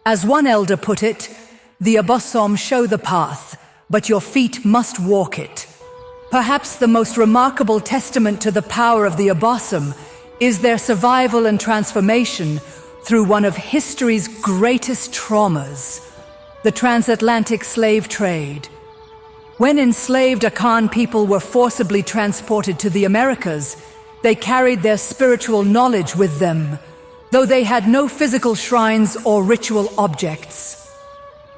As one elder put it, the Abosom show the path, but your feet must walk it. Perhaps the most remarkable testament to the power of the Abosom is their survival and transformation through one of history's greatest traumas, the transatlantic slave trade. When enslaved Akan people were forcibly transported to the Americas, they carried their spiritual knowledge with them, though they had no physical shrines or ritual objects.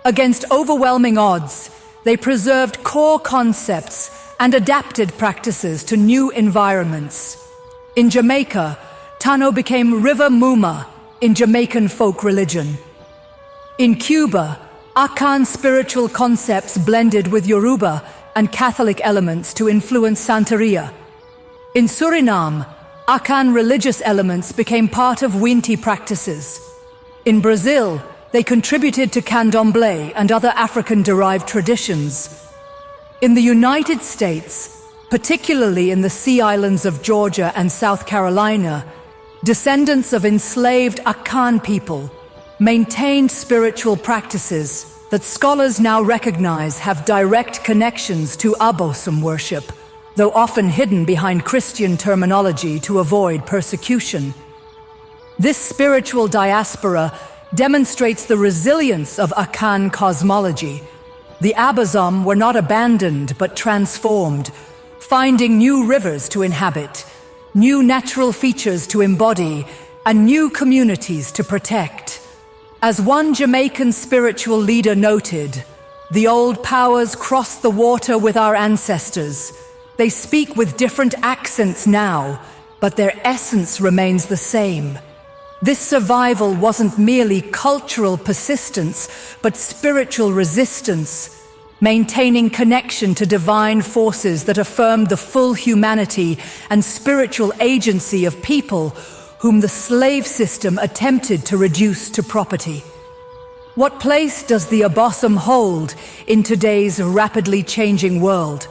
Against overwhelming odds, they preserved core concepts and adapted practices to new environments. In Jamaica, Tano became River Muma in Jamaican folk religion. In Cuba, Akan spiritual concepts blended with Yoruba and Catholic elements to influence Santeria. In Suriname, Akan religious elements became part of Winti practices. In Brazil, they contributed to candomblé and other African-derived traditions. In the United States, particularly in the Sea Islands of Georgia and South Carolina, descendants of enslaved Akan people maintained spiritual practices that scholars now recognize have direct connections to Abosom worship, though often hidden behind Christian terminology to avoid persecution. This spiritual diaspora demonstrates the resilience of Akan cosmology. The Abosom were not abandoned but transformed, finding new rivers to inhabit, new natural features to embody, and new communities to protect. As one Jamaican spiritual leader noted, "The old powers crossed the water with our ancestors. They speak with different accents now, but their essence remains the same." This survival wasn't merely cultural persistence, but spiritual resistance, maintaining connection to divine forces that affirmed the full humanity and spiritual agency of people whom the slave system attempted to reduce to property. What place does the Abosom hold in today's rapidly changing world?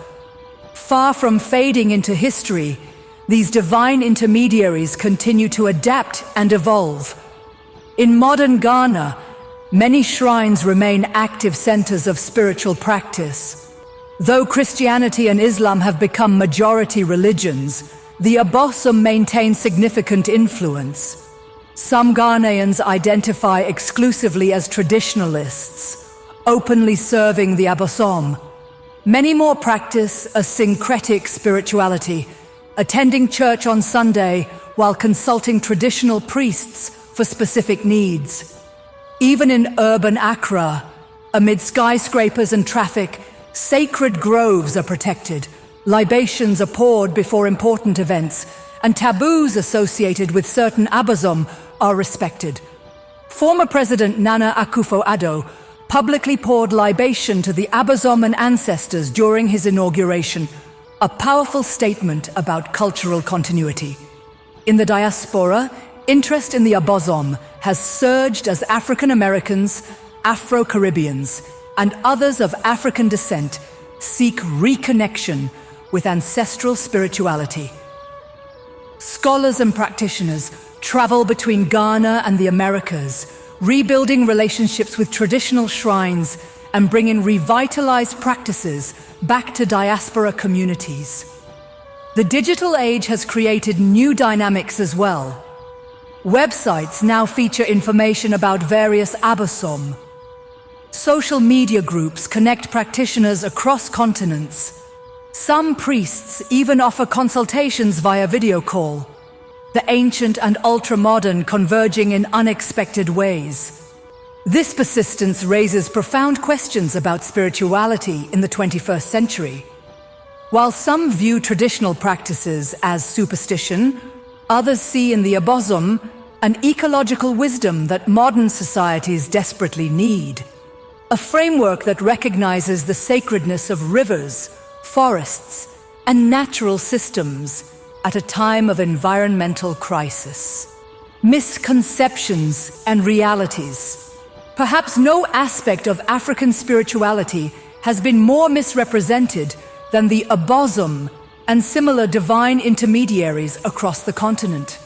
Far from fading into history, these divine intermediaries continue to adapt and evolve. In modern Ghana, many shrines remain active centers of spiritual practice. Though Christianity and Islam have become majority religions, the Abosom maintain significant influence. Some Ghanaians identify exclusively as traditionalists, openly serving the Abosom. Many more practice a syncretic spirituality, attending church on Sunday while consulting traditional priests for specific needs. Even in urban Accra, amid skyscrapers and traffic, sacred groves are protected, libations are poured before important events, and taboos associated with certain Abosom are respected. Former President Nana Akufo-Addo publicly poured libation to the Abosom and ancestors during his inauguration, a powerful statement about cultural continuity. In the diaspora, interest in the Abosom has surged as African Americans, Afro-Caribbeans, and others of African descent seek reconnection with ancestral spirituality. Scholars and practitioners travel between Ghana and the Americas, rebuilding relationships with traditional shrines and bringing revitalized practices back to diaspora communities. The digital age has created new dynamics as well. Websites now feature information about various Abosom. Social media groups connect practitioners across continents. Some priests even offer consultations via video call, the ancient and ultra-modern converging in unexpected ways. This persistence raises profound questions about spirituality in the 21st century. While some view traditional practices as superstition, others see in the Abosom an ecological wisdom that modern societies desperately need. A framework that recognizes the sacredness of rivers, forests, and natural systems at a time of environmental crisis. Misconceptions and realities. Perhaps no aspect of African spirituality has been more misrepresented than the Abosom and similar divine intermediaries across the continent.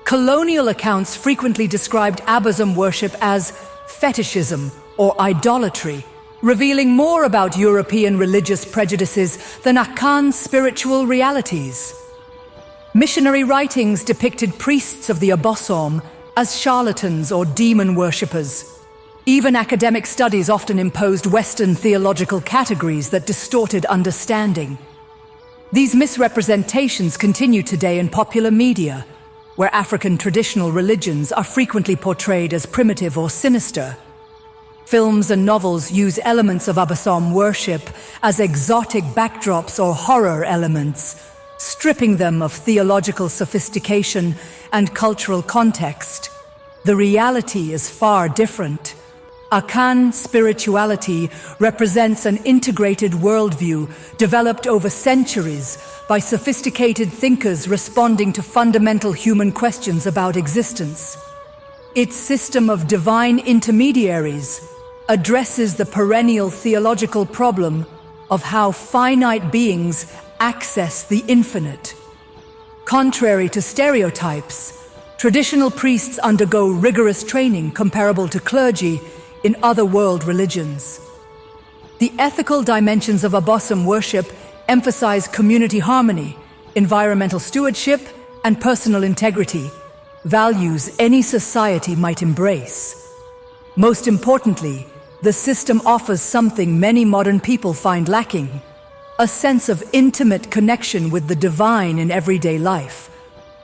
Colonial accounts frequently described Abosom worship as fetishism, or idolatry, revealing more about European religious prejudices than Akan's spiritual realities. Missionary writings depicted priests of the Abosom as charlatans or demon worshippers. Even academic studies often imposed Western theological categories that distorted understanding. These misrepresentations continue today in popular media, where African traditional religions are frequently portrayed as primitive or sinister. Films and novels use elements of Abosom worship as exotic backdrops or horror elements, stripping them of theological sophistication and cultural context. The reality is far different. Akan spirituality represents an integrated worldview developed over centuries by sophisticated thinkers responding to fundamental human questions about existence. Its system of divine intermediaries addresses the perennial theological problem of how finite beings access the infinite. Contrary to stereotypes, traditional priests undergo rigorous training comparable to clergy in other world religions. The ethical dimensions of Abosom worship emphasize community harmony, environmental stewardship, and personal integrity, values any society might embrace. Most importantly, the system offers something many modern people find lacking: a sense of intimate connection with the divine in everyday life,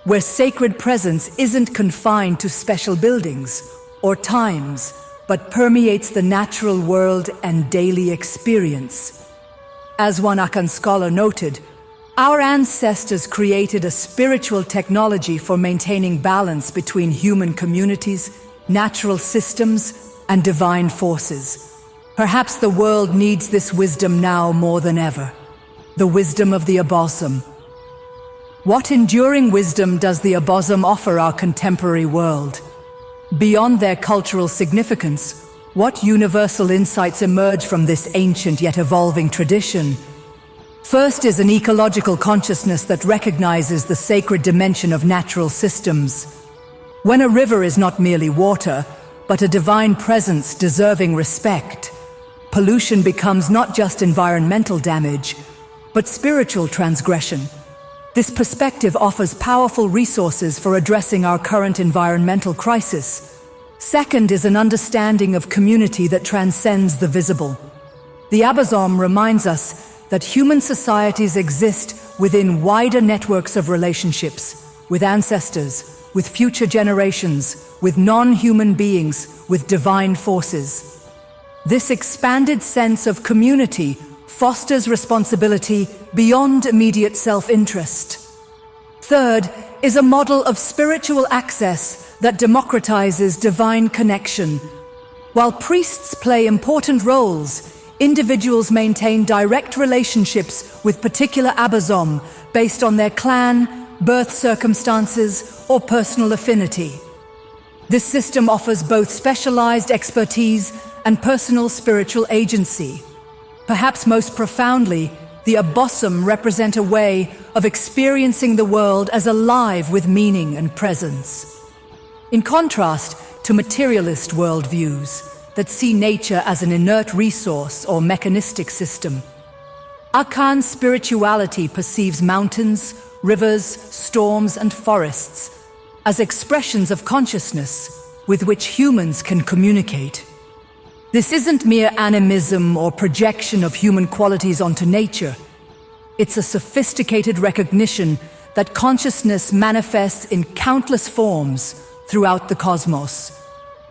where sacred presence isn't confined to special buildings or times, but permeates the natural world and daily experience. As one Akan scholar noted, our ancestors created a spiritual technology for maintaining balance between human communities, natural systems, and divine forces. Perhaps the world needs this wisdom now more than ever. The wisdom of the Abosom. What enduring wisdom does the Abosom offer our contemporary world? Beyond their cultural significance, what universal insights emerge from this ancient yet evolving tradition? First is an ecological consciousness that recognizes the sacred dimension of natural systems. When a river is not merely water, but a divine presence deserving respect, pollution becomes not just environmental damage, but spiritual transgression. This perspective offers powerful resources for addressing our current environmental crisis. Second is an understanding of community that transcends the visible. The Abosom reminds us that human societies exist within wider networks of relationships, with ancestors, with future generations, with non-human beings, with divine forces. This expanded sense of community fosters responsibility beyond immediate self-interest. Third is a model of spiritual access that democratizes divine connection. While priests play important roles, individuals maintain direct relationships with particular Abosom based on their clan, birth circumstances, or personal affinity. This system offers both specialized expertise and personal spiritual agency. Perhaps most profoundly, the Abosom represent a way of experiencing the world as alive with meaning and presence. In contrast to materialist worldviews that see nature as an inert resource or mechanistic system, Akan spirituality perceives mountains, rivers, storms, and forests as expressions of consciousness with which humans can communicate. This isn't mere animism or projection of human qualities onto nature. It's a sophisticated recognition that consciousness manifests in countless forms throughout the cosmos,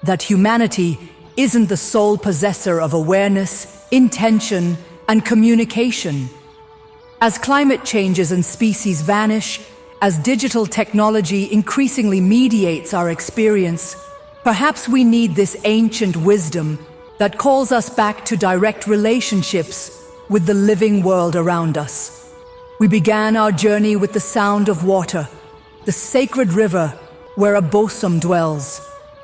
that humanity isn't the sole possessor of awareness, intention, and communication. As climate changes and species vanish, as digital technology increasingly mediates our experience, perhaps we need this ancient wisdom that calls us back to direct relationships with the living world around us. We began our journey with the sound of water, the sacred river where Abosom dwells.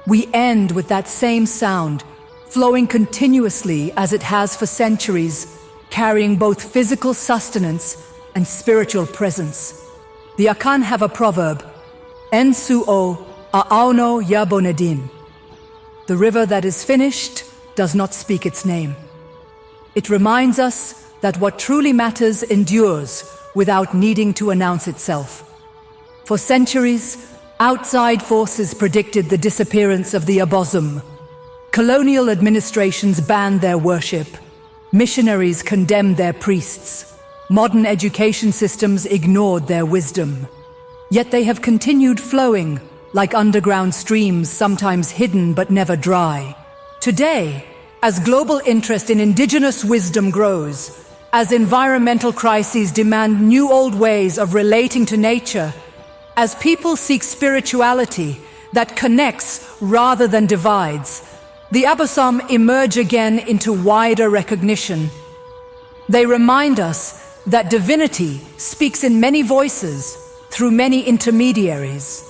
We end with that same sound, flowing continuously as it has for centuries, carrying both physical sustenance and spiritual presence. The Akan have a proverb, "Ensuo aauno yabonedin." The river that is finished does not speak its name. It reminds us that what truly matters endures without needing to announce itself. For centuries, outside forces predicted the disappearance of the Abosom. Colonial administrations banned their worship. Missionaries condemned their priests. Modern education systems ignored their wisdom. Yet they have continued flowing, like underground streams, sometimes hidden but never dry. Today, as global interest in indigenous wisdom grows, as environmental crises demand new old ways of relating to nature, as people seek spirituality that connects rather than divides, the Abosom emerge again into wider recognition. They remind us that divinity speaks in many voices, through many intermediaries,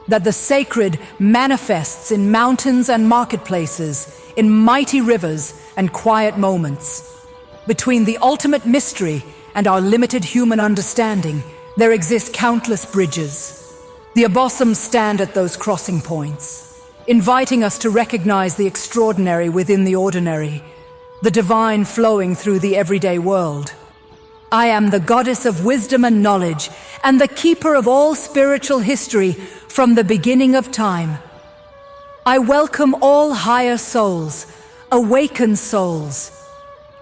that the sacred manifests in mountains and marketplaces, in mighty rivers and quiet moments. Between the ultimate mystery and our limited human understanding, there exist countless bridges. The Abosom stand at those crossing points, inviting us to recognize the extraordinary within the ordinary, the divine flowing through the everyday world. I am the goddess of wisdom and knowledge, and the keeper of all spiritual history from the beginning of time. I welcome all higher souls, awakened souls.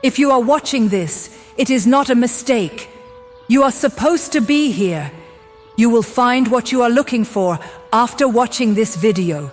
If you are watching this, it is not a mistake. You are supposed to be here. You will find what you are looking for after watching this video.